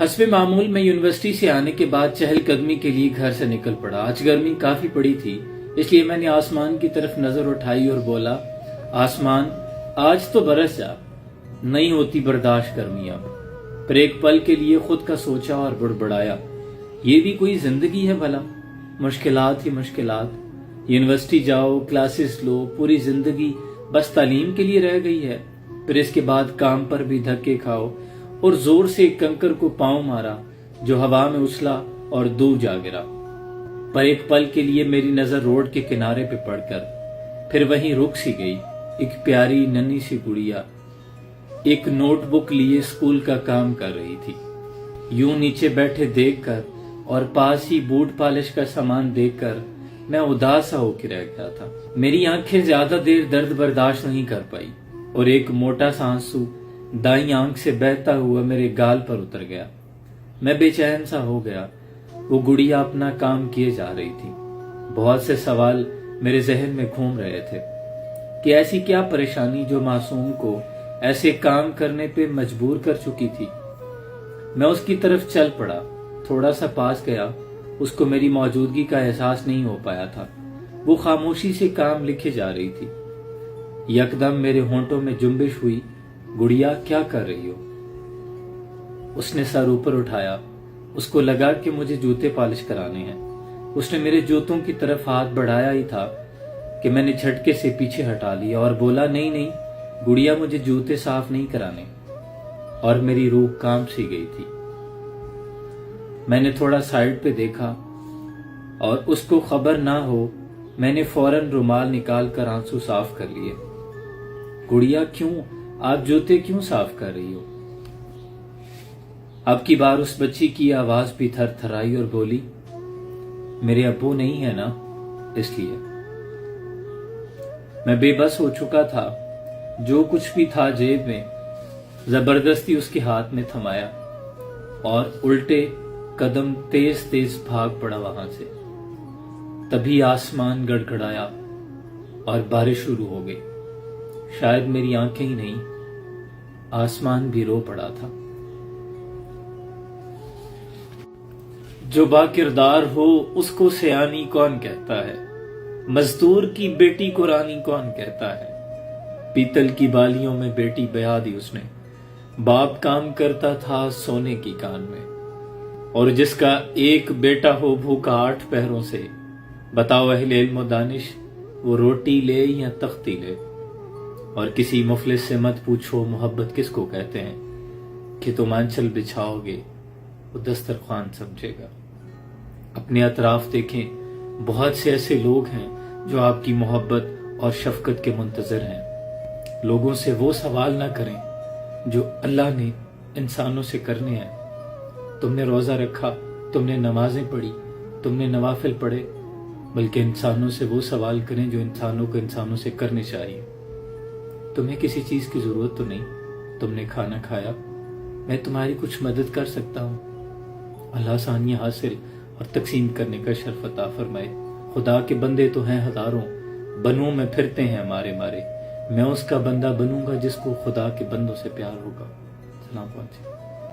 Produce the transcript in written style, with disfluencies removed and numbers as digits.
حسب معمول میں یونیورسٹی سے آنے کے بعد چہل قدمی کے لیے گھر سے نکل پڑا۔ آج گرمی کافی پڑی تھی، اس لیے میں نے آسمان کی طرف نظر اٹھائی اور بولا، آسمان آج تو برس جا، نہیں ہوتی برداشت گرمی اب۔ پھر ایک پل کے لیے خود کا سوچا اور بڑبڑایا، یہ بھی کوئی زندگی ہے بھلا؟ مشکلات ہی مشکلات، یونیورسٹی جاؤ، کلاسز لو، پوری زندگی بس تعلیم کے لیے رہ گئی ہے۔ پھر اس کے بعد کام پر بھی دھکے کھاؤ اور زور سے ایک کنکر کو پاؤں مارا جو ہوا میں اچھلا اور دور جا گرا۔ پر ایک پل کے لیے میری نظر روڈ کے کنارے پہ پڑ کر پھر وہیں رک سی گئی۔ ایک پیاری ننھی سی گڑیا ایک نوٹ بک لیے اسکول کا کام کر رہی تھی۔ یوں نیچے بیٹھے دیکھ کر اور پاس ہی بوٹ پالش کا سامان دیکھ کر میں اداس ہو کے رہ گیا تھا۔ میری آنکھیں زیادہ دیر درد برداشت نہیں کر پائی اور ایک موٹا سا آنسو دائیں آنکھ سے بہتا ہوا میرے گال پر اتر گیا۔ میں بے چین سا ہو گیا۔ وہ گڑیا اپنا کام کیے جا رہی تھی۔ بہت سے سوال میرے ذہن میں گھوم رہے تھے کہ ایسی کیا پریشانی جو معصوم کو ایسے کام کرنے پہ مجبور کر چکی تھی۔ میں اس کی طرف چل پڑا، تھوڑا سا پاس گیا۔ اس کو میری موجودگی کا احساس نہیں ہو پایا تھا۔ وہ خاموشی سے کام لکھے جا رہی تھی۔ یکدم میرے ہونٹوں میں جنبش ہوئی، گڑیا کیا کر رہی ہو؟ اس نے سر اوپر اٹھایا۔ اس کو لگا کہ مجھے جوتے پالش کرانے ہیں۔ اس نے میرے جوتوں کی طرف ہاتھ بڑھایا ہی تھا کہ میں نے جھٹکے سے پیچھے ہٹا لیا اور بولا، نہیں نہیں گڑیا، مجھے جوتے صاف نہیں کرانے۔ اور میری روح کانپ سی گئی تھی۔ میں نے تھوڑا سائیڈ پہ دیکھا اور اس کو خبر نہ ہو میں نے فوراً رومال نکال کر آنسو صاف کر لیے۔ گڑیا کیوں؟ آپ جوتے کیوں صاف کر رہی ہو؟ اب کی بار اس بچی کی آواز بھی تھر تھرائی اور بولی، میرے ابو نہیں ہے نا، اس لیے۔ میں بے بس ہو چکا تھا۔ جو کچھ بھی تھا جیب میں زبردستی اس کے ہاتھ میں تھمایا اور الٹے قدم تیز تیز بھاگ پڑا وہاں سے۔ تبھی آسمان گڑگڑایا اور بارش شروع ہو گئی۔ شاید میری آنکھیں ہی نہیں، آسمان بھی رو پڑا تھا۔ جو با کردار ہو اس کو سیانی کون کہتا ہے، مزدور کی بیٹی کو رانی کون کہتا ہے۔ پیتل کی بالیوں میں بیٹی بیاہ دی اس نے، باپ کام کرتا تھا سونے کی کان میں۔ اور جس کا ایک بیٹا ہو بھوکا 8 پہروں سے، بتاؤ اہل علم و دانش، وہ روٹی لے یا تختی لے۔ اور کسی مفلس سے مت پوچھو محبت کس کو کہتے ہیں، کہ تم آنچل بچھاؤ گے وہ دسترخوان سمجھے گا۔ اپنے اطراف دیکھیں، بہت سے ایسے لوگ ہیں جو آپ کی محبت اور شفقت کے منتظر ہیں۔ لوگوں سے وہ سوال نہ کریں جو اللہ نے انسانوں سے کرنے ہیں۔ تم نے روزہ رکھا، تم نے نمازیں پڑھی، تم نے نوافل پڑھے، بلکہ انسانوں سے وہ سوال کریں جو انسانوں کو انسانوں سے کرنے چاہیے۔ تمہیں کسی چیز کی ضرورت تو نہیں، تم نے کھانا کھایا، میں تمہاری کچھ مدد کر سکتا ہوں۔ اللہ آسانیاں حاصل اور تقسیم کرنے کا شرف عطا فرمائے۔ خدا کے بندے تو ہیں ہزاروں، بنوں میں پھرتے ہیں مارے مارے، میں اس کا بندہ بنوں گا جس کو خدا کے بندوں سے پیار ہوگا۔ سلام علیکم۔